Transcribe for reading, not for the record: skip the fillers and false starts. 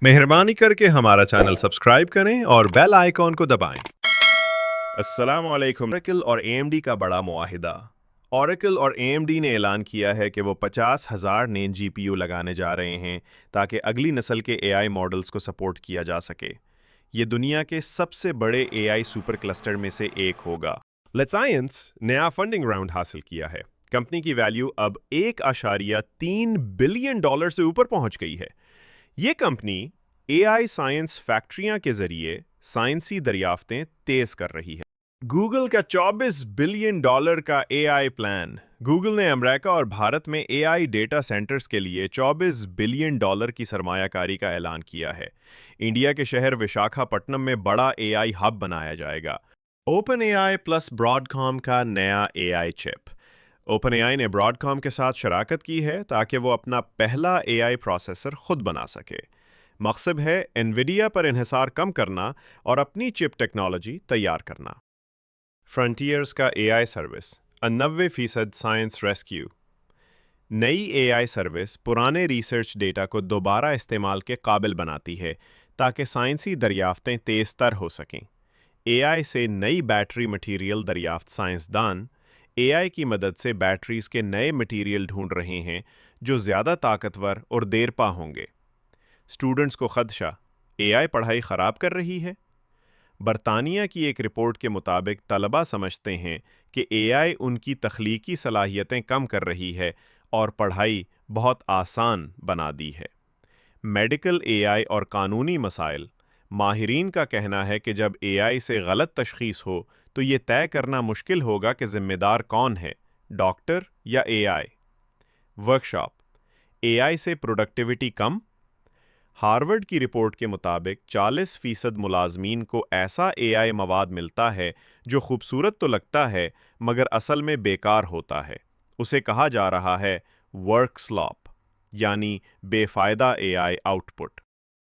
مہربانی کر کے ہمارا چینل سبسکرائب کریں اور بیل آئیکن کو دبائیں۔ السلام علیکم۔ اوریکل اور اے ایم ڈی کا بڑا معاہدہ۔ اوریکل اور اے ایم ڈی نے اعلان کیا ہے کہ وہ 50,000 نئے جی پی یو لگانے جا رہے ہیں تاکہ اگلی نسل کے اے آئی ماڈلز کو سپورٹ کیا جا سکے۔ یہ دنیا کے سب سے بڑے اے آئی سپر کلسٹر میں سے ایک ہوگا۔ لیٹ سائنس نیا فنڈنگ راؤنڈ حاصل کیا ہے۔ کمپنی کی ویلیو اب $1.3 بلین سے اوپر پہنچ گئی ہے۔ یہ کمپنی اے آئی سائنس فیکٹریاں کے ذریعے سائنسی دریافتیں تیز کر رہی ہے۔ گوگل کا $24 بلین کا اے آئی پلان۔ گوگل نے امریکہ اور بھارت میں اے آئی ڈیٹا سینٹرز کے لیے $24 بلین کی سرمایہ کاری کا اعلان کیا ہے۔ انڈیا کے شہر وشاکھا پٹنم میں بڑا اے آئی ہب بنایا جائے گا۔ اوپن اے آئی پلس براڈ کام کا نیا اے آئی چپ۔ اوپن اے آئی نے براڈ کام کے ساتھ شراکت کی ہے تاکہ وہ اپنا پہلا اے آئی پروسیسر خود بنا سکے۔ مقصد ہے انویڈیا پر انحصار کم کرنا اور اپنی چپ ٹیکنالوجی تیار کرنا۔ فرنٹیئرز کا اے آئی سروس 90% سائنس ریسکیو۔ نئی اے آئی سروس پرانے ریسرچ ڈیٹا کو دوبارہ استعمال کے قابل بناتی ہے تاکہ سائنسی دریافتیں تیز تر ہو سکیں۔ اے آئی سے نئی بیٹری مٹیریل دریافت سائنسدان اے آئی کی مدد سے بیٹریز کے نئے مٹیریل ڈھونڈ رہے ہیں جو زیادہ طاقتور اور دیرپا ہوں گے۔ اسٹوڈنٹس کو خدشہ، اے آئی پڑھائی خراب کر رہی ہے؟ برطانیہ کی ایک رپورٹ کے مطابق طلباء سمجھتے ہیں کہ اے آئی ان کی تخلیقی صلاحیتیں کم کر رہی ہے اور پڑھائی بہت آسان بنا دی ہے۔ میڈیکل اے آئی اور قانونی مسائل۔ ماہرین کا کہنا ہے کہ جب اے آئی سے غلط تشخیص ہو تو یہ طے کرنا مشکل ہوگا کہ ذمہ دار کون ہے، ڈاکٹر یا اے آئی۔ ورکشاپ، اے آئی سے پروڈکٹیوٹی کم؟ ہارورڈ کی رپورٹ کے مطابق 40% ملازمین کو ایسا اے آئی مواد ملتا ہے جو خوبصورت تو لگتا ہے مگر اصل میں بیکار ہوتا ہے۔ اسے کہا جا رہا ہے ورک سلاپ، یعنی بے فائدہ اے آئی آؤٹ پٹ۔